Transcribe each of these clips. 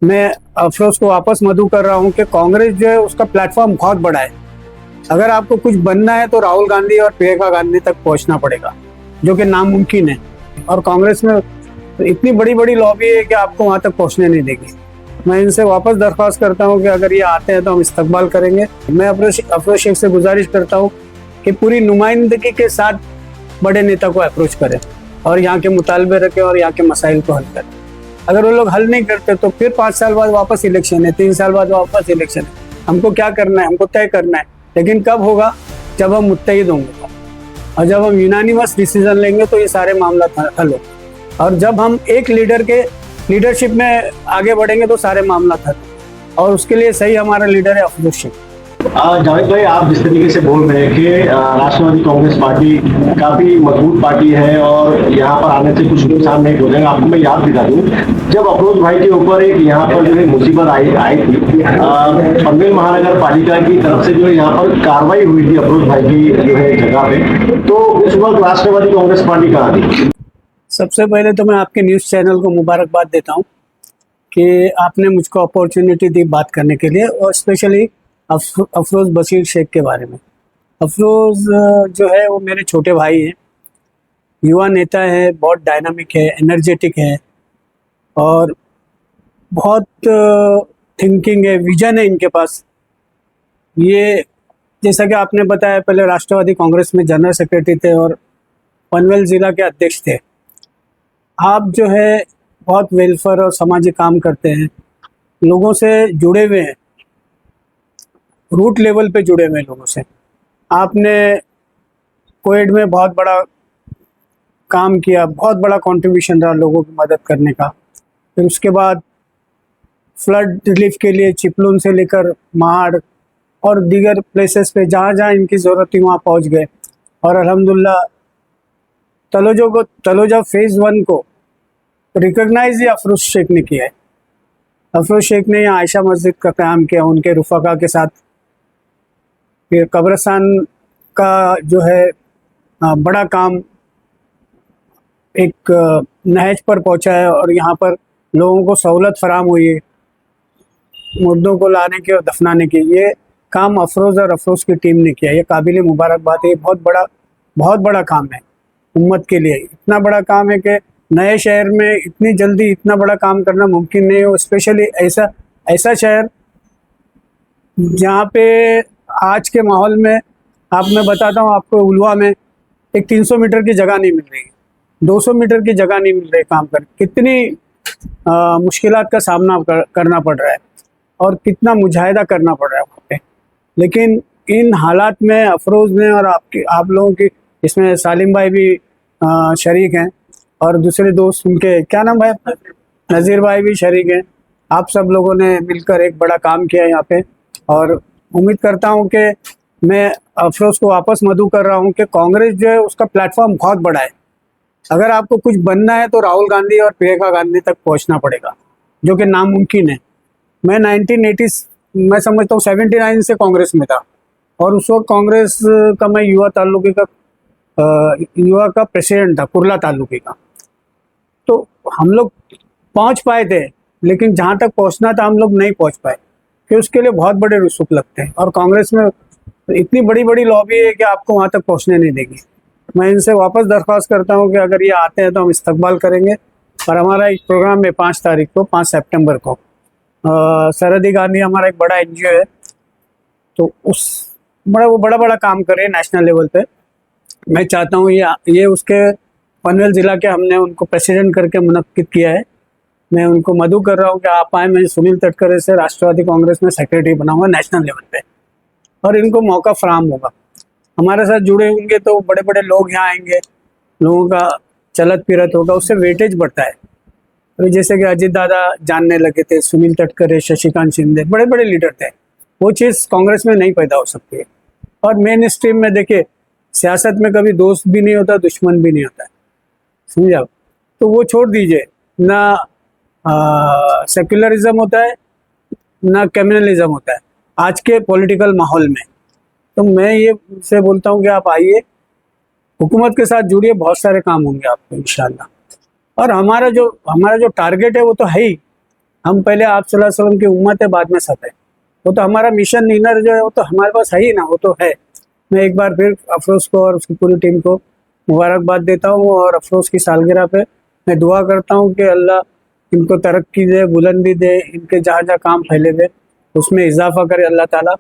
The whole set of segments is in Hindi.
मैं अफरोज को वापस मधु कर रहा हूँ कि कांग्रेस जो है उसका प्लेटफॉर्म बहुत बड़ा है। अगर आपको कुछ बनना है तो राहुल गांधी और प्रियंका गांधी तक पहुंचना पड़ेगा, जो कि नामुमकिन है। और कांग्रेस में इतनी बड़ी बड़ी लॉबी है कि आपको वहां तक पहुंचने नहीं देगी। मैं इनसे वापस दरख्वास्त करता हूं कि अगर ये आते हैं तो हम इस्तकबाल करेंगे। मैं अफरोज शेख से गुजारिश करता हूं कि पूरी नुमाइंदगी के साथ बड़े नेता को अप्रोच करें और यहाँ के मुतालबे रखें और यहाँ के मसाइल को हल करें। अगर वो लोग हल नहीं करते तो फिर 5 साल बाद वापस इलेक्शन है, 3 साल बाद वापस इलेक्शन है। हमको क्या करना है, हमको तय करना है। लेकिन कब होगा? जब हम मुत्तहिद होंगे और जब हम यूनानिमस डिसीजन लेंगे तो ये सारे मामला हल होंगे। और जब हम एक लीडर के लीडरशिप में आगे बढ़ेंगे तो सारे मामला हल होंगे। और उसके लिए सही हमारा लीडर है अफरोज शेख। जावेद भाई, आप जिस तरीके से बोल रहे हैं कि राष्ट्रवादी कांग्रेस पार्टी काफी मजबूत पार्टी है और यहाँ पर आने से कुछ नुकसान नहीं हो जाएगा। आपको मैं याद दिला दूं, जब अफरोज भाई के ऊपर एक यहाँ पर जो है मुसीबत आई थी, पनवेल महानगर पालिका की तरफ से जो है यहाँ पर कार्रवाई हुई थी अफरोज भाई की जो है जगह पे, तो उस वक्त राष्ट्रवादी कांग्रेस पार्टी कहाँ थी? सबसे पहले तो मैं आपके न्यूज़ चैनल को मुबारकबाद देता हूँ कि आपने मुझको अपॉर्चुनिटी दी बात करने के लिए, और स्पेशली अफरोज बशीर शेख के बारे में। अफरोज जो है वो मेरे छोटे भाई हैं, युवा नेता है, बहुत डायनामिक है, एनर्जेटिक है और बहुत थिंकिंग है, विजन है इनके पास। ये जैसा कि आपने बताया, पहले राष्ट्रवादी कांग्रेस में जनरल सेक्रेटरी थे और पनवेल ज़िला के अध्यक्ष थे। आप जो है बहुत वेलफेयर और सामाजिक काम करते हैं, लोगों से जुड़े हुए हैं, रूट लेवल पे जुड़े हुए लोगों से। आपने कोविड में बहुत बड़ा काम किया, बहुत बड़ा कंट्रीब्यूशन रहा लोगों की मदद करने का। फिर उसके बाद फ्लड रिलीफ के लिए चिपलून से लेकर महाड़ और दीगर प्लेसेस पे जहाँ जहाँ इनकी ज़रूरत थी वहाँ पहुँच गए। और अल्हम्दुलिल्लाह तलोजा फेज़ 1 को रिकॉग्नाइज ही अफरोज शेख ने किया है। अफरोज शेख ने यहाँ आयशा मस्जिद का क़याम किया उनके रुफ़का के साथ। फिर कब्रिस्तान का जो है बड़ा काम एक नहज पर पहुँचा है और यहाँ पर लोगों को सहूलत फराम हुई है मुर्दों को लाने की और दफनाने की। ये काम अफरोज और अफरोज की टीम ने किया। ये काबिल मुबारकबाद है। बहुत बड़ा काम है उम्मत के लिए। इतना बड़ा काम है कि नए शहर में इतनी जल्दी इतना बड़ा काम करना मुमकिन नहीं हो, स्पेशली ऐसा शहर जहाँ पे आज के माहौल में मैं बताता हूँ आपको, उलवा में एक 300 मीटर की जगह नहीं मिल रही, 200 मीटर की जगह नहीं मिल रही काम कर। कितनी मुश्किलात का सामना करना पड़ रहा है और कितना मुजाहिदा करना पड़ रहा है वहाँ पे। लेकिन इन हालात में अफरोज ने और आप लोगों की, इसमें सालिम भाई भी शरीक हैं और दूसरे दोस्त उनके, क्या नाम है, नज़ीर भाई भी शरीक हैं। आप सब लोगों ने मिलकर एक बड़ा काम किया यहाँ पे। और उम्मीद करता हूँ कि मैं अफरोज को वापस मधु कर रहा हूँ कि कांग्रेस जो है उसका प्लेटफॉर्म बहुत बड़ा है। अगर आपको कुछ बनना है तो राहुल गांधी और प्रियंका गांधी तक पहुँचना पड़ेगा, जो कि नामुमकिन है। मैं 1980 मैं समझता हूँ 79 से कांग्रेस में था और उस वक्त कांग्रेस का मैं युवा का प्रेसिडेंट था, कुर्ला तालुके का। तो हम लोग पहुंच पाए थे, लेकिन जहां तक पहुंचना था हम लोग नहीं पहुंच पाए, कि उसके लिए बहुत बड़े रसूख लगते हैं और कांग्रेस में इतनी बड़ी बड़ी लॉबी है कि आपको वहां तक पहुंचने नहीं देगी। मैं इनसे वापस दरख्वास्त करता हूं कि अगर ये आते हैं तो हम इस्तकबाल करेंगे। और हमारा एक प्रोग्राम है 5 तारीख को, 5 सितंबर को, सरहदी गांधी हमारा एक बड़ा NGO है, तो वो बड़ा काम करे नेशनल लेवल पे। मैं चाहता हूँ ये उसके पनवेल ज़िला के हमने उनको प्रेसिडेंट करके मुनक्किद किया है। मैं उनको मधु कर रहा हूँ कि आप आए। मैं सुनील तटकरे से राष्ट्रवादी कांग्रेस में सेक्रेटरी बनाऊंगा नेशनल लेवल पे और इनको मौका फराम होगा। हमारे साथ जुड़े होंगे तो बड़े बड़े लोग यहाँ आएंगे, लोगों का चलत फिरत होगा, उससे वेटेज बढ़ता है। तो जैसे कि अजीत दादा जानने लगे थे, सुनील तटकरे, शशिकांत शिंदे, बड़े बड़े लीडर थे। वो चीज़ कांग्रेस में नहीं पैदा हो सकती है। और मेन स्ट्रीम में देखिए, सियासत में कभी दोस्त भी नहीं होता, दुश्मन भी नहीं होता है, समझे आप? तो वो छोड़ दीजिए ना। सेक्युलरिज्म होता है ना कम्युनलिज्म होता है आज के पॉलिटिकल माहौल में। तो मैं ये से बोलता हूँ कि आप आइए, हुकूमत के साथ जुड़िए, बहुत सारे काम होंगे आपको इंशाल्लाह। और हमारा जो टारगेट है वो तो है ही हम पहले आप सल्लल्लाहु अलैहि वसल्लम की उम्मत है, बाद में सब है। वो तो हमारा मिशन इनर जो है वो तो हमारे पास है ही ना, वो तो है। मैं एक बार फिर अफरोज को और उसकी पूरी टीम को मुबारकबाद देता हूँ, और अफरोज की सालगिरह पे मैं दुआ करता हूँ कि अल्लाह इनको तरक्की दे, बुलंदी दे, इनके जहाँ जहाँ काम फैले दे उसमें इजाफा करे अल्लाह ताला,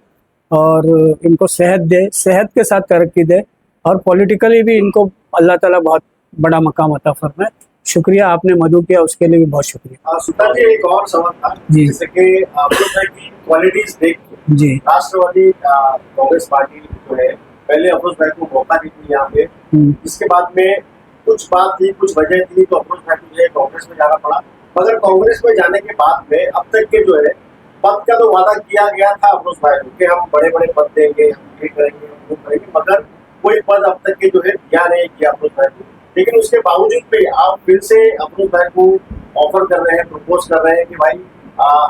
और इनको सेहत दे, सेहत के साथ तरक्की दे, और पॉलिटिकली भी इनको अल्लाह ताला बहुत बड़ा मकाम अता फरमाए। शुक्रिया, आपने मदु किया उसके लिए भी बहुत शुक्रिया। सुल्तान जी, एक और सवाल था। जी। जैसे कि आपको की क्वालिटीज देख के जी। राष्ट्रवादी कांग्रेस पार्टी जो है पहले अफरोज भाई को मौका दी थी यहाँ पे, इसके बाद में कुछ बात थी, कुछ वजह थी, तो अफरोज भाई को जो है कांग्रेस में जाना पड़ा। मगर कांग्रेस में जाने के बाद में अब तक के जो है पद का तो वादा किया गया था अफरोज भाई को कि हम बड़े बड़े पद देंगे, हम ये करेंगे, हम वो करेंगे, मगर कोई पद अब तक के जो है दिया नहीं किया अफरोज भाई को। लेकिन उसके बावजूद भी आप फिर से अफरोज भाई को ऑफर कर रहे हैं, प्रपोज कर रहे हैं कि भाई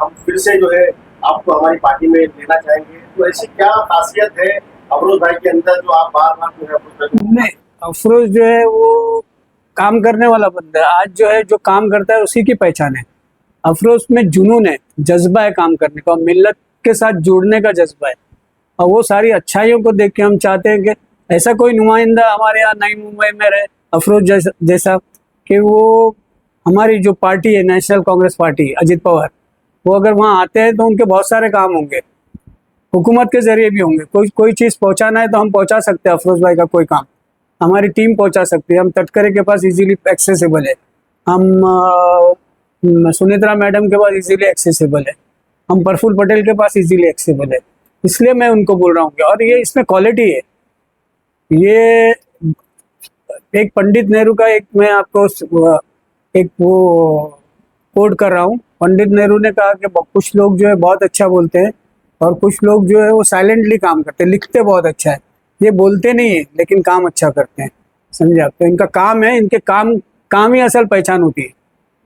हम फिर से जो है आपको हमारी पार्टी में लेना चाहेंगे। तो ऐसी क्या खासियत है अफरोज भाई के अंदर जो आप बार बार जो है अफरोज भाई को? नहीं, अफरोज जो है वो काम करने वाला बंदा है। आज जो है जो काम करता है उसी की पहचान है। अफरोज में जुनून है, जज्बा है काम करने का, मिल्लत के साथ जुड़ने का जज्बा है, और वो सारी अच्छाइयों को देख के हम चाहते हैं कि ऐसा कोई नुमाइंदा हमारे यहाँ नई मुंबई में रहे अफरोज जैसा, कि वो हमारी जो पार्टी है नेशनल कांग्रेस पार्टी अजित पवार, वो अगर वहाँ आते हैं तो उनके बहुत सारे काम होंगे, हुकूमत के जरिए भी होंगे। कोई चीज़ पहुँचाना है तो हम पहुँचा सकते हैं, अफरोज भाई का कोई काम हमारी टीम पहुँचा सकती है। हम तटकरे के पास इजीली एक्सेसिबल है, हम सुनित्रा मैडम के पास इजीली एक्सेसिबल है, हम प्रफुल्ल पटेल के पास इजीली एक्सेसिबल है। इसलिए मैं उनको बोल रहा हूँ कि, और ये इसमें क्वालिटी है। ये एक पंडित नेहरू का एक मैं आपको एक वो कोट कर रहा हूँ। पंडित नेहरू ने कहा कि कुछ लोग जो है बहुत अच्छा बोलते हैं, और कुछ लोग जो है वो साइलेंटली काम करते हैं, लिखते बहुत अच्छा है, ये बोलते नहीं है लेकिन काम अच्छा करते हैं। समझे आप? तो इनका काम है, इनके काम ही असल पहचान होती है।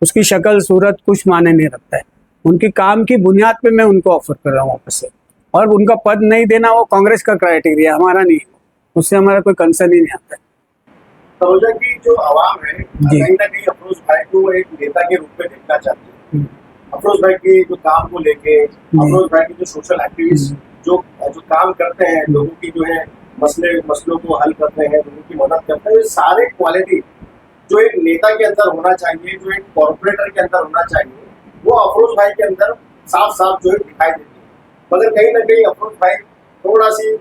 उसकी शक्ल सूरत कुछ माने नहीं रखता है। उनकी काम की बुनियाद पे मैं उनको ऑफर कर रहा हूँ वापस से, और उनका पद नहीं देना वो कांग्रेस का क्राइटेरिया, हमारा नहीं है, उससे हमारा कोई कंसर्न ही नहीं आता है। तनुजा की जो आवाम है कहीं ना कहीं अफरोज भाई को एक नेता के रूप में देखना चाहती है। अफरोज भाई के जो काम को लेके, अफरोज भाई के जो सोशल एक्टिविस्ट जो काम करते हैं, लोगों की जो है मसलों को हल करते हैं, लोगों की मदद करते हैं, ये सारे क्वालिटी जो एक नेता के अंदर होना चाहिए, जो एक कॉर्पोरेटर के अंदर होना चाहिए, वो अफरोज भाई के अंदर साफ साफ जो है दिखाई देती है। मगर कहीं ना कहीं अफरोज भाई थोड़ा सी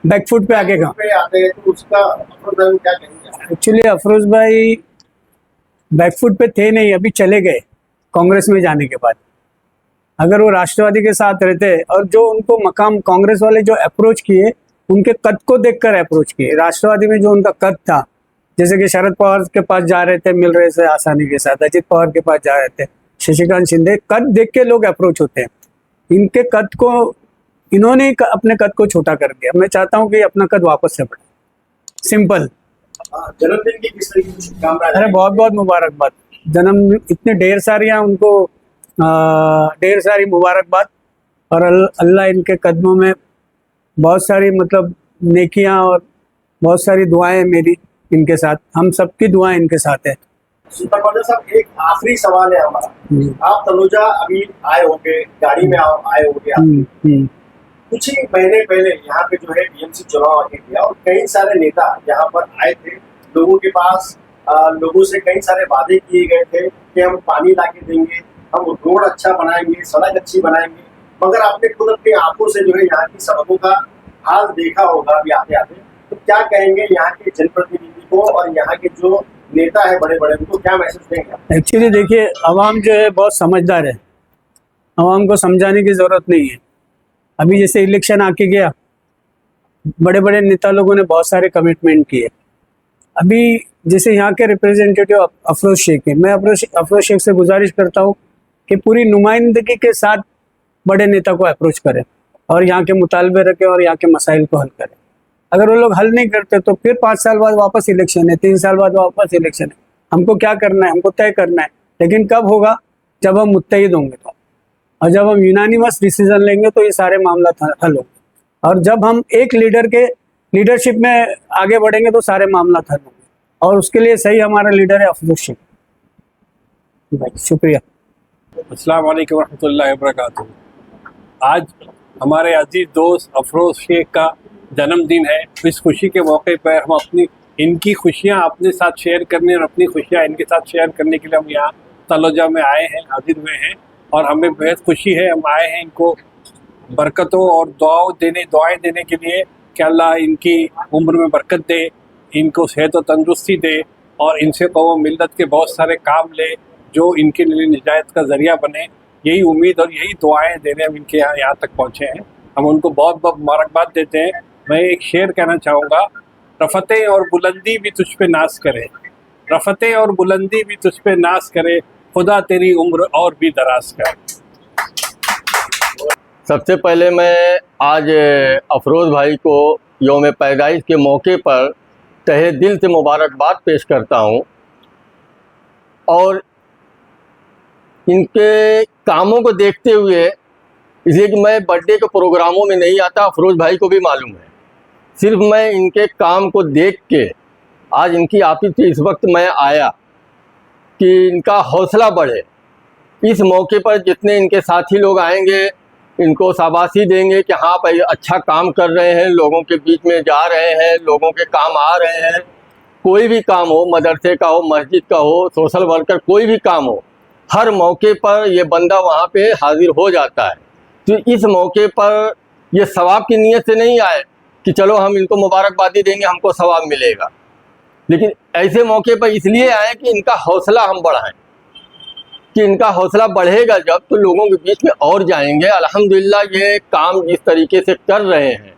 बैकफुट पे आगे आते हैं, तो उसका अफरोज भाई क्या कहेंगे? एक्चुअली अफरोज भाई बैकफुट पे थे नहीं, अभी चले गए कांग्रेस में जाने के बाद। अगर वो राष्ट्रवादी के साथ रहते, और जो उनको मकाम कांग्रेस वाले जो अप्रोच किए, उनके कद को देखकर अप्रोच किए। राष्ट्रवादी में जो उनका कद था, जैसे कि शरद पवार के पास जा रहे थे, मिल रहे थे आसानी के साथ, अजित पवार के पास जा रहे थे, शशिकांत शिंदे, कद देख के लोग अप्रोच होते हैं। इनके कद को इन्होंने अपने कद को छोटा कर दिया। मैं चाहता हूँ कि अपना कद वापस से बढ़े। सिंपल। जन्मदिन की किस तरीके की शुभकामनाएं? अरे बहुत बहुत मुबारकबाद। जन्म इतने ढेर सारियाँ उनको ढेर सारी मुबारकबाद, और अल्लाह इनके कदमों में बहुत सारी मतलब नेकियां और बहुत सारी दुआएं मेरी इनके साथ, हम सबकी दुआएं इनके साथ है। सुल्तान साहब, एक आखिरी सवाल है हमारा। आप तनुजा अभी आए होंगे, गाड़ी में आए होंगे आप। कुछ ही महीने पहले यहाँ पे जो है बीएमसी चुनाव आगे गया, और कई सारे नेता यहाँ पर आए थे, लोगों के पास लोगों से कई सारे वादे किए गए थे कि हम पानी ला के देंगे, हम रोड अच्छा बनाएंगे, सड़क अच्छी बनाएंगे। मगर आपने खुद अपनी आंखों से जो है यहाँ की सड़कों का हाल देखा होगा अभी आते आते, तो क्या कहेंगे यहाँ के जनप्रतिनिधि को, और यहाँ के जो नेता है बड़े बड़े, उनको क्या मैसेज देंगे? एक्चुअली देखिए, आवाम जो है बहुत समझदार है, आवाम को समझाने की जरूरत नहीं है। अभी जैसे इलेक्शन आके गया, बड़े बड़े नेता लोगों ने बहुत सारे कमिटमेंट किए। अभी जैसे यहाँ के रिप्रेजेंटेटिव अफरोज शेख है, मैं अफरोज शेख से गुजारिश करता हूँ कि पूरी नुमाइंदगी के साथ बड़े नेता को अप्रोच करें, और यहाँ के मुतालबे रखें, और यहाँ के मसाइल को हल करें। अगर वो लोग हल नहीं करते तो फिर 5 साल बाद वापस इलेक्शन है, 3 साल बाद वापस इलेक्शन है। हमको क्या करना है? हमको तय करना है, लेकिन कब होगा? जब हम मुत्तहिद होंगे तो, और जब हम यूनानिमस डिसीजन लेंगे तो ये सारे मामला हल होंगे, और जब हम एक लीडर के लीडरशिप में आगे बढ़ेंगे तो सारे मामला हल होंगे, और उसके लिए सही हमारा लीडर है अफरोज शेख। शुक्रिया। अस्सलाम वालेकुम रहमतुल्लाहि व बरकातुहू। आज हमारे अजीज दोस्त अफरोज़ शेख का जन्मदिन है। इस खुशी के मौके पर हम इनकी खुशियाँ अपने साथ शेयर करने और अपनी खुशियाँ इनके साथ शेयर करने के लिए हम यहाँ तलोजा में आए हैं, हाजिर हुए हैं और हमें बेहद खुशी है। हम आए हैं इनको बरकतों और दुआएं देने के लिए कि अल्लाह इनकी उम्र में बरकत दे, इनको सेहत और तंदुरुस्ती दे और इनसे कौम मिल्लत के बहुत सारे काम ले जो इनके लिए निजात का ज़रिया बने। यही उम्मीद और यही दुआएं देने हम इनके यहाँ तक पहुँचे हैं। हम उनको बहुत बहुत मुबारकबाद देते हैं। मैं एक शेर कहना चाहूँगा, रफ़तें और बुलंदी भी तुझ पे नाज करे, रफ़तें और बुलंदी भी तुझ पे नाज करे, खुदा तेरी उम्र और भी दराज करे। सबसे पहले मैं आज अफरोज़ भाई को यौम पैदाइश के मौके पर तहे दिल से मुबारकबाद पेश करता हूँ और इनके कामों को देखते हुए, इसलिए कि मैं बर्थडे के प्रोग्रामों में नहीं आता, अफरोज़ भाई को भी मालूम है। सिर्फ मैं इनके काम को देख के आज इनकी ऑफिस से इस वक्त मैं आया कि इनका हौसला बढ़े। इस मौके पर जितने इनके साथी लोग आएंगे इनको शाबाशी देंगे कि हाँ भाई अच्छा काम कर रहे हैं, लोगों के बीच में जा रहे हैं, लोगों के काम आ रहे हैं। कोई भी काम हो, मदरसे का हो, मस्जिद का हो, सोशल वर्कर, कोई भी काम हो, हर मौके पर ये बंदा वहाँ पे हाजिर हो जाता है। तो इस मौके पर ये सवाब की नीयत से नहीं आए कि चलो हम इनको मुबारकबादी देंगे, हमको सवाब मिलेगा, लेकिन ऐसे मौके पर इसलिए आए कि इनका हौसला हम बढ़ाएं, कि इनका हौसला बढ़ेगा जब तो लोगों के बीच में और जाएंगे। अल्हम्दुलिल्लाह ये काम जिस तरीके से कर रहे हैं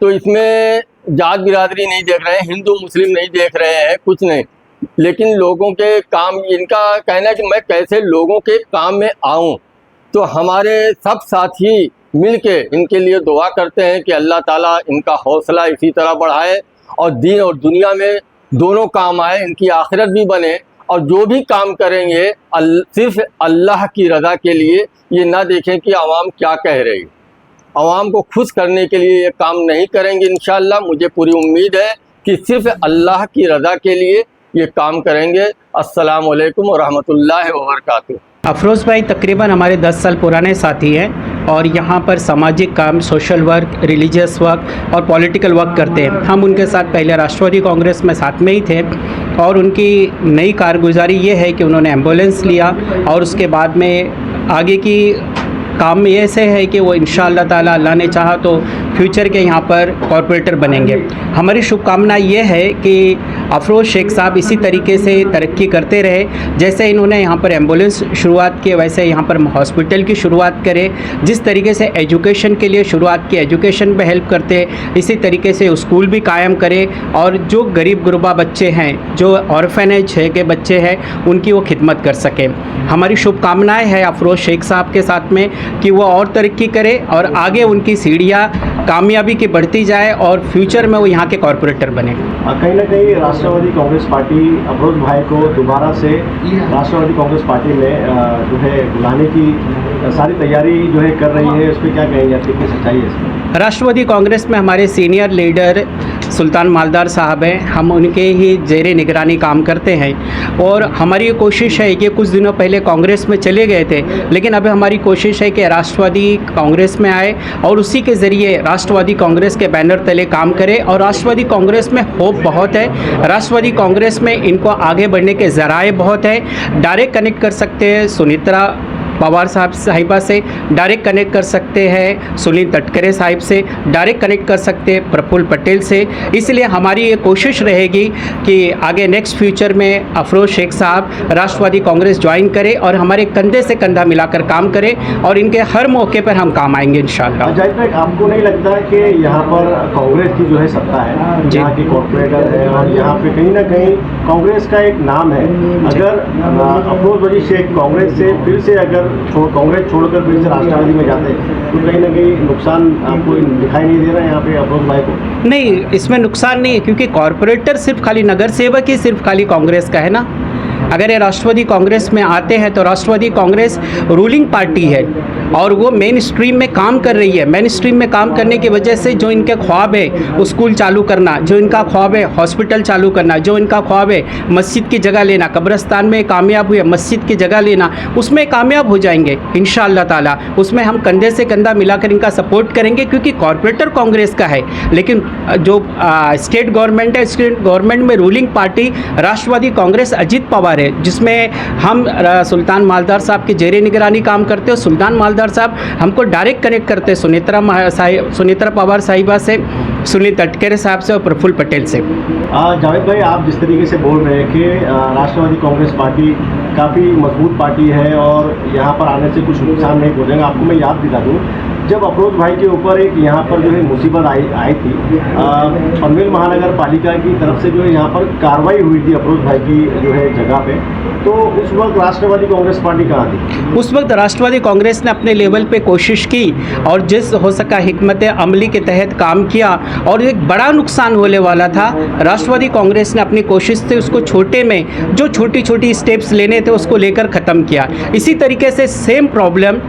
तो इसमें जात बिरादरी नहीं देख रहे हैं, हिंदू मुस्लिम नहीं देख रहे हैं, कुछ नहीं, लेकिन लोगों के काम, इनका कहना है कि मैं कैसे लोगों के काम में आऊं। तो हमारे सब साथी मिलके इनके लिए दुआ करते हैं कि अल्लाह ताला इनका हौसला इसी तरह बढ़ाए और दीन और दुनिया में दोनों काम आए, इनकी आखिरत भी बने और जो भी काम करेंगे सिर्फ अल्लाह की रज़ा के लिए, ये ना देखें कि आवाम क्या कह रही। आवाम को खुश करने के लिए ये काम नहीं करेंगे। इंशाअल्लाह मुझे पूरी उम्मीद है कि सिर्फ अल्लाह की रज़ा के लिए ये काम करेंगे। अस्सलाम वालेकुम व रहमतुल्लाहि व बरकातुहू। अफरोज़ भाई तकरीबन हमारे 10 साल पुराने साथी हैं और यहाँ पर सामाजिक काम, सोशल वर्क, रिलीजियस वर्क और पॉलिटिकल वर्क करते हैं। हम उनके साथ पहले राष्ट्रवादी कांग्रेस में साथ में ही थे और उनकी नई कारगुजारी ये है कि उन्होंने एम्बुलेंस लिया और उसके बाद में आगे की काम में ऐसे है कि वो इंशाअल्लाह ताला अल्लाह ने चाहा तो फ्यूचर के यहाँ पर कॉरपोरेटर बनेंगे। हमारी शुभकामना ये है कि अफरोज़ शेख साहब इसी तरीके से तरक्की करते रहे। जैसे इन्होंने यहाँ पर एम्बुलेंस शुरुआत की, वैसे यहाँ पर हॉस्पिटल की शुरुआत करें। जिस तरीके से एजुकेशन के लिए शुरुआत की, एजुकेशन में हेल्प करते, इसी तरीके से स्कूल भी कायम करें और जो गरीब गुरबा बच्चे हैं, जो ऑर्फेनेज है के बच्चे हैं, उनकी वो खिदमत कर सकें। हमारी शुभकामनाएँ हैं अफरोज़ शेख साहब के साथ में कि वो और तरक्की करे और आगे उनकी सीढ़ियाँ कामयाबी की बढ़ती जाए और फ्यूचर में वो यहाँ के कॉरपोरेटर बने। कहीं ना कहीं राष्ट्रवादी कांग्रेस पार्टी अफरोज़ भाई को दोबारा से राष्ट्रवादी कांग्रेस पार्टी में जो है बुलाने की सारी तैयारी जो है कर रही है, उस पर क्या कहेंगे, आप कितनी सच्चाई है इसमें? राष्ट्रवादी कांग्रेस में हमारे सीनियर लीडर सुल्तान मालदार साहब हैं, हम उनके ही ज़ेरे निगरानी काम करते हैं और हमारी ये कोशिश है कि कुछ दिनों पहले कांग्रेस में चले गए थे, लेकिन अब हमारी कोशिश है कि राष्ट्रवादी कांग्रेस में आए और उसी के ज़रिए राष्ट्रवादी कांग्रेस के बैनर तले काम करें। और राष्ट्रवादी कांग्रेस में होप बहुत है, राष्ट्रवादी कांग्रेस में इनको आगे बढ़ने के ज़राए बहुत है। डायरेक्ट कनेक्ट कर सकते हैं सुनित्रा पवार साहिबा से, डायरेक्ट कनेक्ट कर सकते हैं सुनील तटकरे साहिब से, डायरेक्ट कनेक्ट कर सकते हैं प्रफुल्ल पटेल से। इसलिए हमारी ये कोशिश रहेगी कि आगे नेक्स्ट फ्यूचर में अफरोज़ शेख साहब राष्ट्रवादी कांग्रेस ज्वाइन करें और हमारे कंधे से कंधा मिलाकर काम करें और इनके हर मौके पर हम काम आएंगे इंशाअल्लाह। अजय भाई, आपको नहीं लगता कि यहाँ पर कांग्रेस की जो है सत्ता है, यहाँ के कॉर्पोरेटर है और यहाँ पे कहीं ना कहीं कांग्रेस का एक नाम है, अगर अफरोज़ भाई शेख कांग्रेस से फिर से अगर कांग्रेस छोड़कर फिर से राष्ट्रवादी में जाते हैं तो कहीं ना कहीं नुकसान आपको दिखाई नहीं दे रहा है यहाँ पे अफरोज़ भाई को? नहीं, इसमें नुकसान नहीं है क्योंकि कॉरपोरेटर सिर्फ खाली नगर सेवक ही सिर्फ खाली कांग्रेस का है ना। अगर ये राष्ट्रवादी कांग्रेस में आते हैं तो राष्ट्रवादी कांग्रेस रूलिंग पार्टी है और वो मेन स्ट्रीम में काम कर रही है। मेन स्ट्रीम में काम करने की वजह से जो इनके ख्वाब है वो स्कूल चालू करना, जो इनका ख्वाब है हॉस्पिटल चालू करना, जो इनका ख्वाब है मस्जिद की जगह लेना, कब्रिस्तान में कामयाब हुए मस्जिद की जगह लेना, उसमें कामयाब हो जाएंगे इंशाअल्लाह ताला। उसमें हम कंधे से कंधा मिलाकर इनका सपोर्ट करेंगे, क्योंकि कॉरपोरेटर कांग्रेस का है, लेकिन जो स्टेट गवर्नमेंट है, स्टेट गवर्नमेंट में रूलिंग पार्टी राष्ट्रवादी कांग्रेस अजीत पवार है, जिसमें हम सुल्तान मालदार साहब के जेरे निगरानी काम करते हैं। सुल्तान मालदार साहब हमको डायरेक्ट कनेक्ट करते हैं सुनेत्रा पवार साहिबा से, सुनील तटकरे साहब से और प्रफुल्ल पटेल से। जावेद भाई, आप जिस तरीके से बोल रहे हैं कि राष्ट्रवादी कांग्रेस पार्टी काफ़ी मजबूत पार्टी है और यहाँ पर आने से कुछ नुकसान नहीं पहुँचेगा, आपको मैं याद दिला दूँ जब अफरोज भाई के ऊपर एक यहाँ पर जो है मुसीबत आई थी, पनवेल महानगर पालिका की तरफ से जो है यहाँ पर कार्रवाई हुई थी अफरोज भाई की जो है जगह पे, तो उस वक्त राष्ट्रवादी कांग्रेस पार्टी कहाँ थी? उस वक्त राष्ट्रवादी कांग्रेस ने अपने लेवल पे कोशिश की और जिस हो सका हिकमत अमली के तहत काम किया, और एक बड़ा नुकसान होने वाला था। राष्ट्रवादी कांग्रेस ने अपनी कोशिश से उसको छोटे में जो छोटी छोटी स्टेप्स लेने थे उसको लेकर ख़त्म किया। इसी तरीके से सेम प्रॉब्लम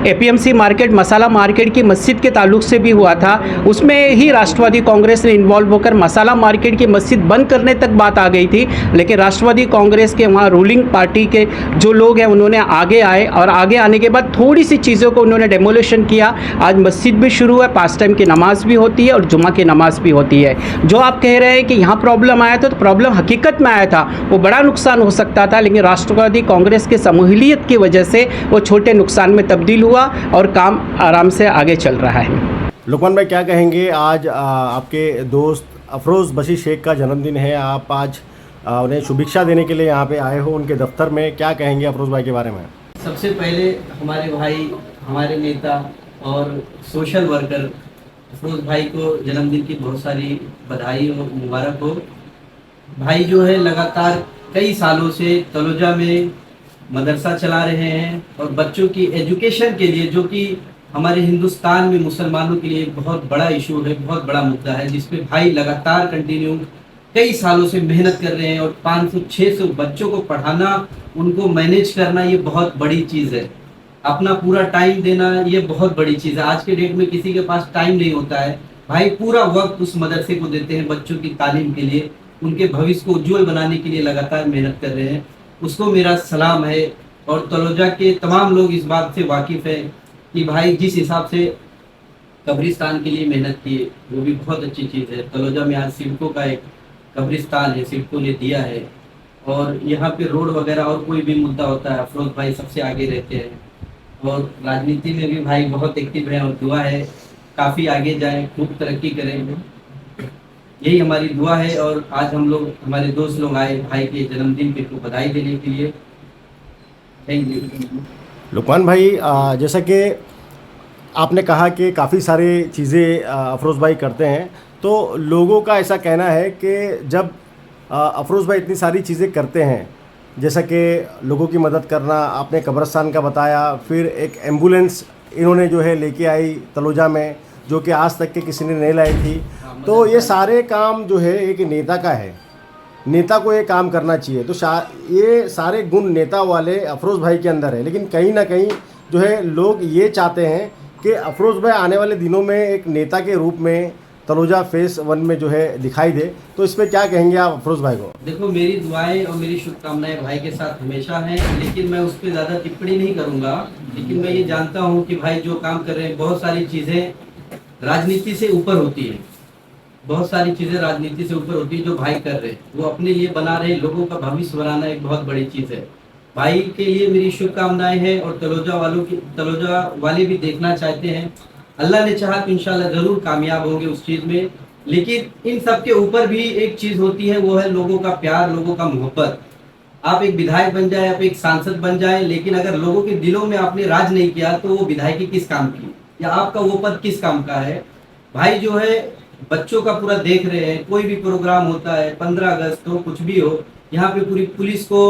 एपीएमसी मार्केट, मसाला मार्केट की मस्जिद के ताल्लुक से भी हुआ था। उसमें ही राष्ट्रवादी कांग्रेस ने इन्वॉल्व होकर मसाला मार्केट की मस्जिद बंद करने तक बात आ गई थी, लेकिन राष्ट्रवादी कांग्रेस के वहाँ रूलिंग पार्टी के जो लोग हैं उन्होंने आगे आए और आगे आने के बाद थोड़ी सी चीज़ों को उन्होंने डेमोलिशन किया। आज मस्जिद भी शुरू है, 5 टाइम की नमाज भी होती है और जुमा की नमाज भी होती है। जो आप कह रहे हैं कि यहाँ प्रॉब्लम आया था, तो प्रॉब्लम हकीकत में आया था, वो बड़ा नुकसान हो सकता था, लेकिन राष्ट्रवादी कांग्रेस के समूलियत की वजह से वो छोटे नुकसान में तब्दील हुआ और काम आराम से आगे चल रहा है। लुकमान भाई, क्या कहेंगे, आज आपके दोस्त अफरोज़ बशी शेख का जन्मदिन है, आप आज उन्हें शुभेच्छा देने के लिए यहाँ पे आए हो उनके दफ्तर में, क्या कहेंगे अफरोज़ भाई के बारे में? सबसे पहले हमारे भाई, हमारे नेता और सोशल वर्कर अफरोज़ भाई को जन्मदिन की बहुत सारी बधाई और मुबारक हो। भाई जो है लगातार कई सालों से तलोजा में मदरसा चला रहे हैं और बच्चों की एजुकेशन के लिए, जो कि हमारे हिंदुस्तान में मुसलमानों के लिए बहुत बड़ा इशू है, बहुत बड़ा मुद्दा है, जिस पे भाई लगातार कंटिन्यू कई सालों से मेहनत कर रहे हैं। और 500-600 बच्चों को पढ़ाना, उनको मैनेज करना, ये बहुत बड़ी चीज़ है। अपना पूरा टाइम देना, ये बहुत बड़ी चीज़ है। आज के डेट में किसी के पास टाइम नहीं होता है, भाई पूरा वक्त उस मदरसे को देते हैं बच्चों की तालीम के लिए, उनके भविष्य को उज्ज्वल बनाने के लिए लगातार मेहनत कर रहे हैं। उसको मेरा सलाम है। और तलोजा के तमाम लोग इस बात से वाकिफ़ है कि भाई जिस हिसाब से कब्रिस्तान के लिए मेहनत की, वो भी बहुत अच्छी चीज़ है। तलोजा में आज सिडको का एक कब्रिस्तान है, सिडको ने दिया है। और यहाँ पे रोड वगैरह और कोई भी मुद्दा होता है, अफरोज़ भाई सबसे आगे रहते हैं। और राजनीति में भी भाई बहुत एक्टिव है और दुआ है काफ़ी आगे जाएं, खूब तरक्की करें, यही हमारी दुआ है। और आज हम लोग, हमारे दोस्त लोग आए भाई के जन्मदिन पे को बधाई देने के लिए। Thank you. लुकमान भाई, जैसा कि आपने कहा कि काफ़ी सारी चीज़ें अफरोज़ भाई करते हैं, तो लोगों का ऐसा कहना है कि जब अफरोज़ भाई इतनी सारी चीज़ें करते हैं, जैसा कि लोगों की मदद करना, आपने कब्रिस्तान का बताया, फिर एक एम्बुलेंस इन्होंने जो है लेके आई तलोजा में, जो कि आज तक के किसी ने नहीं लाई थी, तो ये सारे काम जो है एक नेता का है, नेता को ये काम करना चाहिए। तो ये सारे गुण नेता वाले अफरोज़ भाई के अंदर है, लेकिन कहीं ना कहीं जो है लोग ये चाहते हैं कि अफरोज़ भाई आने वाले दिनों में एक नेता के रूप में तलोजा फेज़ 1 में जो है दिखाई दे, तो इस पर क्या कहेंगे आप अफरोज़ भाई को? देखो, मेरी दुआएं और मेरी शुभकामनाएं भाई के साथ हमेशा हैं, लेकिन मैं उस पर ज़्यादा टिप्पणी नहीं करूँगा। लेकिन मैं ये जानता हूँ कि भाई जो काम कर रहे हैं, बहुत सारी चीज़ें राजनीति से ऊपर होती है, बहुत सारी चीज़ें राजनीति से ऊपर होती है। जो भाई कर रहे हैं वो अपने लिए बना रहे हैं, लोगों का भविष्य बनाना एक बहुत बड़ी चीज़ है। भाई के लिए मेरी शुभकामनाएं हैं और तलोजा वाले भी देखना चाहते हैं। अल्लाह ने चाहा तो इंशाल्लाह ज़रूर कामयाब होंगे उस चीज़ में। लेकिन इन सब के ऊपर भी एक चीज़ होती है, वो है लोगों का प्यार, लोगों का मोहब्बत। आप एक विधायक बन जाए, आप एक सांसद बन जाए, लेकिन अगर लोगों के दिलों में आपने राज नहीं किया तो वो विधायकी किस काम की, या आपका वो पद किस काम का है? भाई जो है बच्चों का पूरा देख रहे हैं, कोई भी प्रोग्राम होता है, 15 अगस्त हो, कुछ भी हो, यहाँ पे पूरी पुलिस को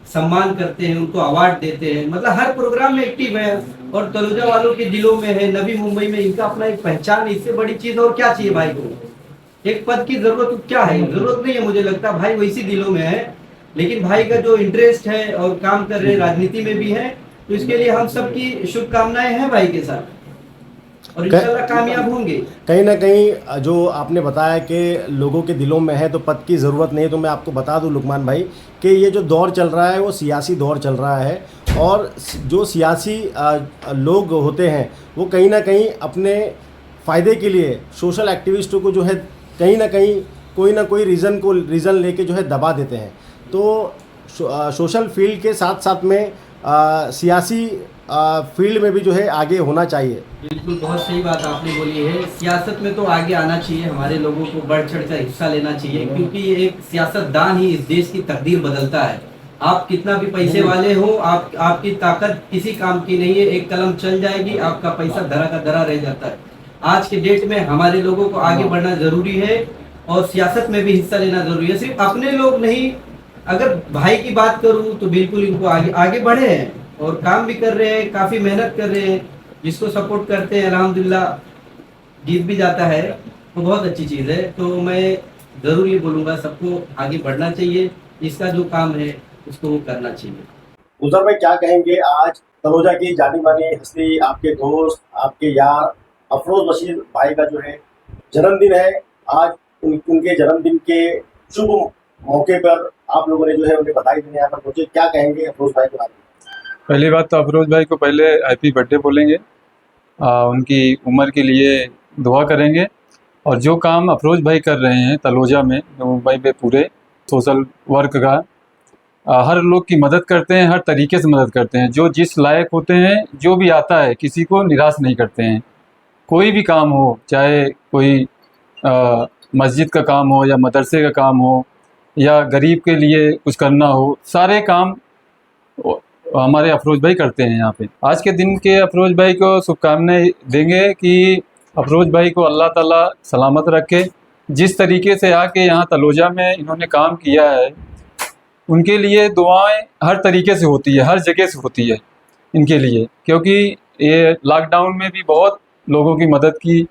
सम्मान करते हैं, उनको अवार्ड देते हैं, मतलब हर प्रोग्राम में एक्टिव है। और तलोजा वालों के दिलों में है, नवी मुंबई में इनका अपना एक पहचान, इससे बड़ी चीज और क्या चाहिए भाई को? एक पद की जरूरत क्या है? जरूरत नहीं है, मुझे लगता है भाई वैसी दिलों में है। लेकिन भाई का जो इंटरेस्ट है और काम कर रहे राजनीति में भी है, तो इसके लिए हम सबकी शुभकामनाएं हैं भाई के साथ, और इंशाल्लाह कामयाब होंगे। कहीं ना कहीं जो आपने बताया कि लोगों के दिलों में है तो पद की ज़रूरत नहीं है, तो मैं आपको बता दूं लुकमान भाई कि ये जो दौर चल रहा है वो सियासी दौर चल रहा है, और जो सियासी लोग होते हैं वो कहीं ना कहीं अपने फ़ायदे के लिए सोशल एक्टिविस्टों को जो है कहीं ना कोई रीज़न लेके जो है दबा देते हैं। तो सोशल फील्ड के साथ साथ में सियासी फील्ड में भी जो है आगे होना चाहिए। बिल्कुल, बहुत सही बात आपने बोली है। सियासत में तो आगे आना चाहिए, हमारे लोगों को बढ़ चढ़ कर हिस्सा लेना चाहिए, क्योंकि ये एक सियासतदान ही इस देश की तकदीर बदलता है। आप कितना भी पैसे वाले हो, आपकी ताकत किसी काम की नहीं है। एक कलम चल जाएगी, आपका पैसा धरा का धरा रह जाता है। आज के डेट में हमारे लोगों को आगे बढ़ना जरूरी है, और सियासत में भी हिस्सा लेना जरूरी है। सिर्फ अपने लोग नहीं, अगर भाई की बात करूं तो बिल्कुल इनको आगे बढ़े हैं और काम भी कर रहे हैं, काफ़ी मेहनत कर रहे हैं। जिसको सपोर्ट करते हैं अल्हम्दुलिल्लाह जीत भी जाता है, तो बहुत अच्छी चीज़ है। तो मैं ज़रूर ये बोलूँगा सबको आगे बढ़ना चाहिए, इसका जो काम है उसको वो करना चाहिए। गुलजार भाई क्या कहेंगे, आज तलोजा की जानी मानी हस्ती, आपके दोस्त, आपके यार अफरोज बशीर भाई का जो है जन्मदिन है आज। उनके जन्मदिन के शुभ मौके पर आप लोगों ने जो है उन्हें बधाई देने यहाँ पर पहुंचे, क्या कहेंगे अफरोज भाई के बारे में? पहली बात तो अफरोज भाई को पहले हैप्पी बर्थडे बोलेंगे, उनकी उम्र के लिए दुआ करेंगे, और जो काम अफरोज भाई कर रहे हैं तलोजा में, मुंबई में पूरे सोशल वर्क का, हर लोग की मदद करते हैं, हर तरीके से मदद करते हैं। जो जिस लायक होते हैं, जो भी आता है, किसी को निराश नहीं करते हैं। कोई भी काम हो, चाहे कोई मस्जिद का काम हो या मदरसे का काम हो या गरीब के लिए कुछ करना हो, सारे काम हमारे अफरोज भाई करते हैं यहाँ पे। आज के दिन के अफरोज भाई को शुभकामनाएं देंगे कि अफरोज भाई को अल्लाह ताला सलामत रखे। जिस तरीके से आके यहाँ तलोजा में इन्होंने काम किया है, उनके लिए दुआएं हर तरीके से होती है, हर जगह से होती है इनके लिए, क्योंकि ये लॉकडाउन में भी बहुत लोगों की मदद की,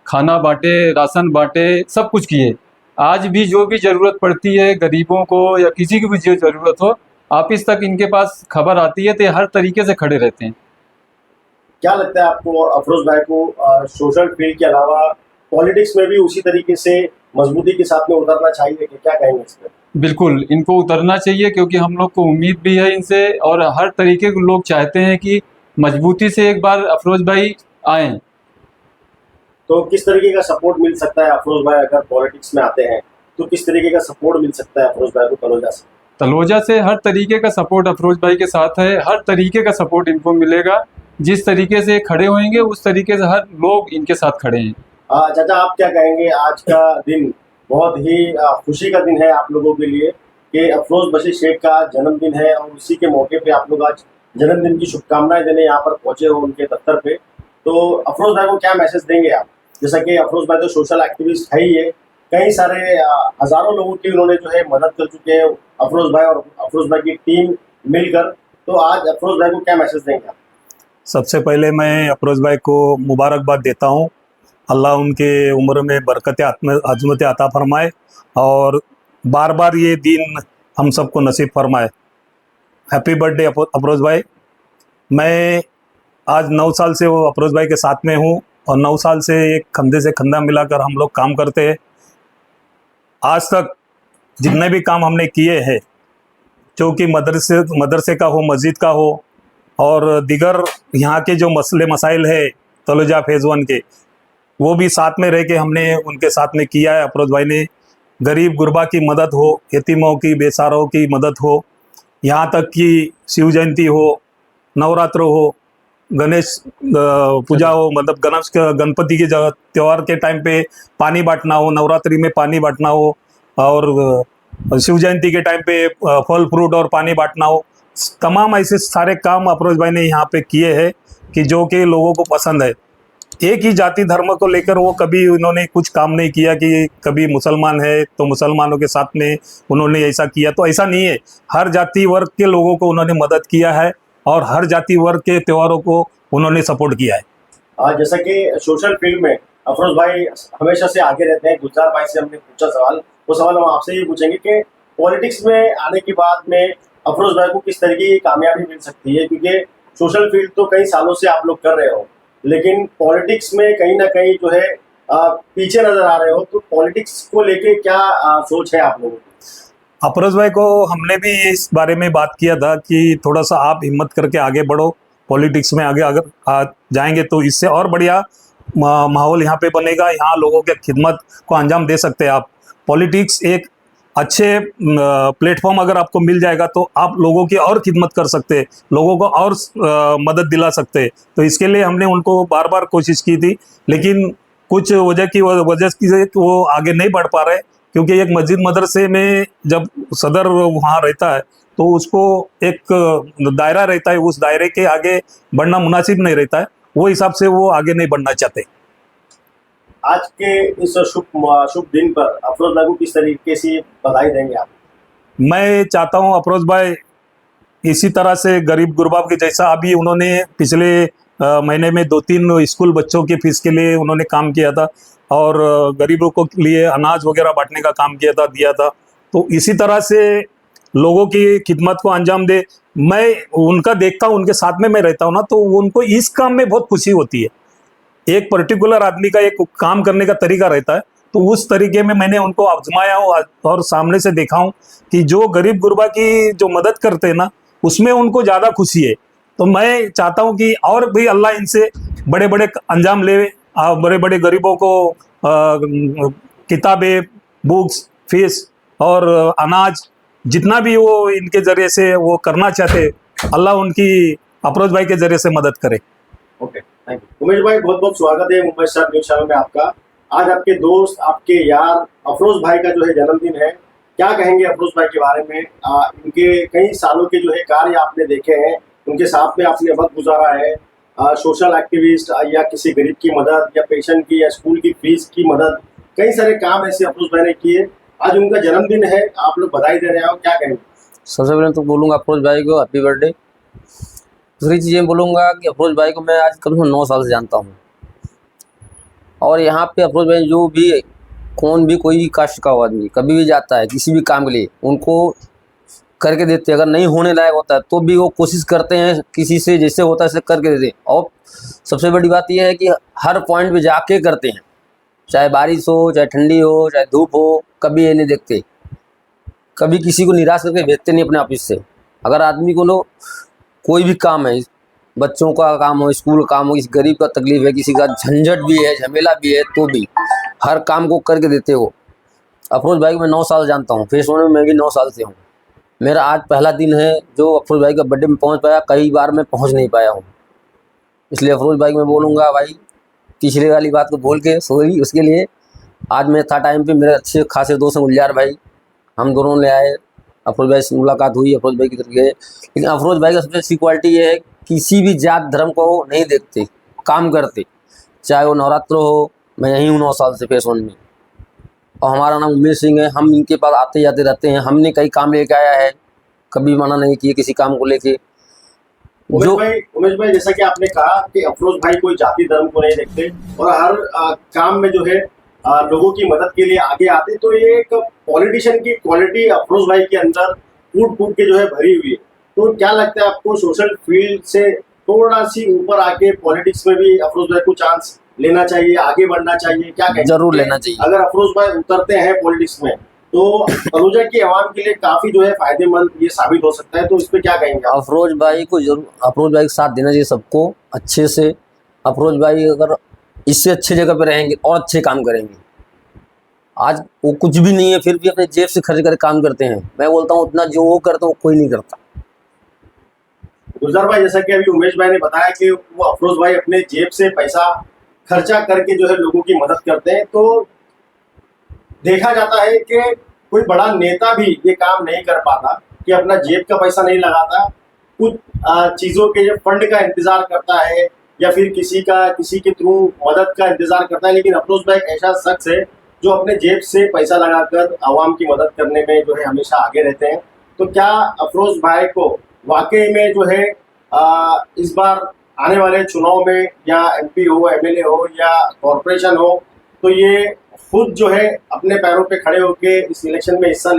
खाना बांटे, राशन बांटे, सब कुछ किए। आज भी जो भी ज़रूरत पड़ती है गरीबों को या किसी की भी जो ज़रूरत हो, ऑफिस तक इनके पास खबर आती है, तो हर तरीके से खड़े रहते हैं। क्या लगता है आपको अफरोज भाई को सोशल फील्ड के अलावा पॉलिटिक्स में भी उसी तरीके से मजबूती के साथ में उतरना चाहिए, कि क्या कहेंगे इस पर? बिल्कुल, इनको उतरना चाहिए, क्योंकि हम लोग को उम्मीद भी है इनसे, और हर तरीके के लोग चाहते हैं कि मजबूती से एक बार अफरोज भाई आएँ। तो किस तरीके का सपोर्ट मिल सकता है अफरोज भाई अगर पॉलिटिक्स में आते हैं, तो किस तरीके का सपोर्ट मिल सकता है अफरोज भाई को तलोजा से? तलोजा से हर तरीके का सपोर्ट अफरोज भाई के साथ है, हर तरीके का सपोर्ट इनको मिलेगा। जिस तरीके से खड़े होंगे उस तरीके से हर लोग इनके साथ खड़े हैं। चाचा आप क्या कहेंगे, आज का दिन बहुत ही खुशी का दिन है आप लोगों के लिए कि अफरोज बशीर शेख का जन्मदिन है, और उसी के मौके पे आप लोग आज जन्मदिन की शुभकामनाएं देने यहाँ पर पहुंचे हो उनके दफ्तर पे। तो अफरोज भाई को क्या मैसेज देंगे आप? जैसा कि अफरोज भाई तो सोशल एक्टिविस्ट है ही है, कई सारे हजारों लोगों की उन्होंने जो है मदद कर चुके हैं अफरोज भाई और अफरोज भाई की टीम मिलकर। तो आज अफरोज भाई को क्या मैसेज देंगे आप? सबसे पहले मैं अफरोज भाई को मुबारकबाद देता हूँ। अल्लाह उनके उम्र में बरकत अज़मत अता फरमाए, और बार बार ये दिन हम सबको नसीब फरमाए। हैप्पी बर्थडे अफरोज भाई। मैं आज 9 साल से वो अफरोज भाई के साथ में हूँ, और 9 साल से एक कंधे से कंधा मिलाकर हम लोग काम करते हैं। आज तक जितने भी काम हमने किए हैं, जो कि मदरसे का हो, मस्जिद का हो, और दिगर यहाँ के जो मसले मसाइल है तलोजा फेज़ 1 के, वो भी साथ में रह के हमने उनके साथ में किया है। अफरोज भाई ने गरीब गुरबा की मदद हो, यतीमों की, बेसहारों की मदद हो, यहाँ तक कि शिव जयंती हो, नवरात्र हो, गणेश पूजा हो, मतलब गणपति के त्यौहार के टाइम पे पानी बांटना हो, नवरात्रि में पानी बांटना हो, और शिव जयंती के टाइम पे फल फ्रूट और पानी बांटना हो, तमाम ऐसे सारे काम अफरोज भाई ने यहाँ पे किए हैं कि जो कि लोगों को पसंद है। एक ही जाति धर्म को लेकर वो कभी उन्होंने कुछ काम नहीं किया कि कभी मुसलमान है तो मुसलमानों के साथ में उन्होंने ऐसा किया, तो ऐसा नहीं है। हर जाति वर्ग के लोगों को उन्होंने मदद किया है, और हर जाति वर्ग के त्योहारों को उन्होंने सपोर्ट किया है। जैसा कि सोशल फील्ड में अफरोज भाई हमेशा से आगे रहते हैं। गुलजार भाई से हमने पूछा सवाल, वो सवाल हम आपसे ही पूछेंगे कि पॉलिटिक्स में आने के बाद में अफरोज भाई को किस तरीके की कामयाबी मिल सकती है, क्योंकि सोशल फील्ड तो कई सालों से आप लोग कर रहे हो, लेकिन पॉलिटिक्स में कहीं ना कहीं जो है पीछे नजर आ रहे हो, तो पॉलिटिक्स को लेके क्या सोच है आप लोगों की? अफरोज भाई को हमने भी इस बारे में बात किया था कि थोड़ा सा आप हिम्मत करके आगे बढ़ो, पॉलिटिक्स में आगे अगर जाएंगे तो इससे और बढ़िया माहौल यहाँ पे बनेगा, यहाँ लोगों के खिदमत को अंजाम दे सकते हैं आप। पॉलिटिक्स एक अच्छे प्लेटफॉर्म अगर आपको मिल जाएगा तो आप लोगों की और खिदमत कर सकते हैं, लोगों को और मदद दिला सकते हैं। तो इसके लिए हमने उनको बार बार कोशिश की थी, लेकिन कुछ वजह से वो आगे नहीं बढ़ पा रहे, क्योंकि एक मस्जिद मदरसे में जब सदर वहाँ रहता है तो उसको एक दायरा रहता है, उस दायरे के आगे बढ़ना मुनासिब नहीं रहता है, वो हिसाब से वो आगे नहीं बढ़ना चाहते। आज के इस शुभ दिन पर अफरोज भाई को किस तरीके से बधाई देंगे आप? मैं चाहता हूँ अफरोज भाई इसी तरह से गरीब गुरबाब के जैसा, अभी उन्होंने पिछले महीने में 2-3 स्कूल बच्चों की फीस के लिए उन्होंने काम किया था और गरीबों को लिए अनाज वगैरह बांटने का काम किया था, दिया था। तो इसी तरह से लोगों की खिदमत को अंजाम दे। मैं उनका देखता हूँ, उनके साथ में मैं रहता हूँ ना, तो उनको इस काम में बहुत खुशी होती है। एक पर्टिकुलर आदमी का एक काम करने का तरीका रहता है, तो उस तरीके में मैंने उनको आजमाया और सामने से देखा हूँ कि जो गरीब गुरबा की जो मदद करते हैं ना, उसमें उनको ज़्यादा खुशी है। तो मैं चाहता हूँ कि और भी अल्लाह इनसे बड़े बड़े अंजाम ले, बड़े बड़े गरीबों को किताबें, बुक्स, फीस और अनाज जितना भी वो इनके जरिए से वो करना चाहते, अल्लाह उनकी अफरोज भाई के जरिए से मदद करे। ओके, थैंक यू उमेश भाई, बहुत बहुत स्वागत है मुंबई स्टार न्यूज़ चैनल में आपका। आज आपके दोस्त, आपके यार अफरोज भाई का जो है जन्मदिन है, क्या कहेंगे अफरोज भाई के बारे में? इनके कई सालों के जो है कार्य आपने देखे हैं, उनके साथ में आपने वक्त गुजारा है, सोशल एक्टिविस्ट या किसी गरीब की मदद या पेशेंट की या स्कूल की फीस की मदद, कई सारे काम ऐसे अफरोज भाई ने किए। आज उनका जन्मदिन है, आप लोग बधाई दे रहे हो, क्या कहेंगे? सबसे पहले तो बोलूँगा अफरोज भाई को हैप्पी बर्थडे। दूसरी चीज़ ये बोलूँगा कि अफरोज भाई को मैं आज कम से कम 9 साल से जानता हूँ, और यहाँ पे अफरोज भाई जो भी कौन भी कोई भी कास्ट का आदमी कभी भी जाता है किसी भी काम के लिए, उनको करके देते हैं। अगर नहीं होने लायक होता है तो भी वो कोशिश करते हैं किसी से जैसे होता है ऐसे करके देते हैं। और सबसे बड़ी बात यह है कि हर पॉइंट पे जाके करते हैं, चाहे बारिश हो, चाहे ठंडी हो, चाहे धूप हो, कभी ये नहीं देखते, कभी किसी को निराश करके भेजते नहीं अपने ऑफिस से। अगर आदमी को लो कोई भी काम है, बच्चों का काम हो, स्कूल का काम हो, किसी गरीब का तकलीफ है, किसी का झंझट भी है, झमेला भी है, तो भी हर काम को करके देते हो। अफरोज भाई को मैं 9 साल जानता हूँ, फेस में मैं भी 9 साल से हूँ। मेरा आज पहला दिन है जो अफरोज भाई का बर्थडे में पहुँच पाया, कई बार मैं पहुँच नहीं पाया हूँ। इसलिए अफरोज भाई को मैं बोलूँगा भाई पिछले वाली बात को बोल के सॉरी उसके लिए। आज मैं था टाइम पे, मेरे अच्छे खासे दोस्त हैं गुलजार भाई, हम दोनों ले आए, अफरोज भाई से मुलाकात हुई, अफरोज भाई की तरफ गए। लेकिन अफरोज भाई का सबसे अच्छी क्वालिटी ये है, किसी भी जात धर्म को नहीं देखते, काम करते, चाहे वो नवरात्र हो। मैं यहीं हूँ 9 साल से फेस 1 में, और हमारा नाम उमेश सिंह है। हम इनके पास आते जाते रहते हैं, हमने कई काम लेके आया है, कभी मना नहीं किए किसी काम को लेके। उमेश भाई जैसा कि आपने कहा कि अफरोज भाई कोई जाति धर्म को नहीं देखते और हर काम में जो है लोगों की मदद के लिए आगे आते, तो ये एक पॉलिटिशियन की क्वालिटी अफरोज भाई के अंदर फूट फूट के जो है भरी हुई है। तो क्या लगता है आपको सोशल फील्ड से थोड़ा सी ऊपर आके पॉलिटिक्स में भी अफरोज भाई को चांस लेना चाहिए, आगे बढ़ना चाहिए, क्या कहेंगे? जरूर लेना चाहिए। अगर अफरोज भाई उतरते हैं पॉलिटिक्स में तो तनुजा की आवाम के लिए काफी जो है फायदेमंद ये साबित हो सकता है, तो इस पे क्या कहेंगे? अफरोज भाई को जरूर, अफरोज भाई का साथ देना चाहिए सबको अच्छे से। अफरोज भाई अगर इससे अच्छे जगह पे रहेंगे और अच्छे काम करेंगे। आज वो कुछ भी नहीं है फिर भी अपने जेब से खर्च कर काम करते हैं। मैं बोलता हूँ उतना जो वो करता है वो कोई नहीं करता। गुलजार भाई जैसा कि अभी उमेश भाई ने बताया कि वो अफरोज भाई अपने जेब से पैसा खर्चा करके जो है लोगों की मदद करते हैं, तो देखा जाता है कि कोई बड़ा नेता भी ये काम नहीं कर पाता कि अपना जेब का पैसा नहीं लगाता, कुछ चीज़ों के फंड का इंतजार करता है या फिर किसी के थ्रू मदद का इंतजार करता है। लेकिन अफरोज भाई एक ऐसा शख्स है जो अपने जेब से पैसा लगाकर आवाम की मदद करने में जो है हमेशा आगे रहते हैं। तो क्या अफरोज भाई को वाकई में जो है इस बार आने वाले चुनाव में या MP हो, MLA हो या कॉरपोरेशन हो, तो ये खुद जो है अपने पैरों पे खड़े होकर इस इलेक्शन में हिस्सा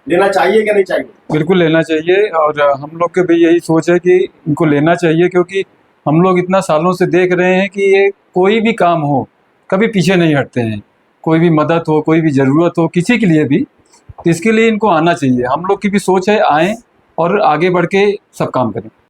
लेना चाहिए कि नहीं चाहिए? बिल्कुल लेना चाहिए, और हम लोग के भी यही सोच है कि इनको लेना चाहिए, क्योंकि हम लोग इतना सालों से देख रहे हैं कि ये कोई भी काम हो कभी पीछे नहीं हटते हैं। कोई भी मदद हो, कोई भी ज़रूरत हो किसी के लिए भी, तो इसके लिए इनको आना चाहिए। हम लोग की भी सोच है आएँ और आगे बढ़ के सब काम करें।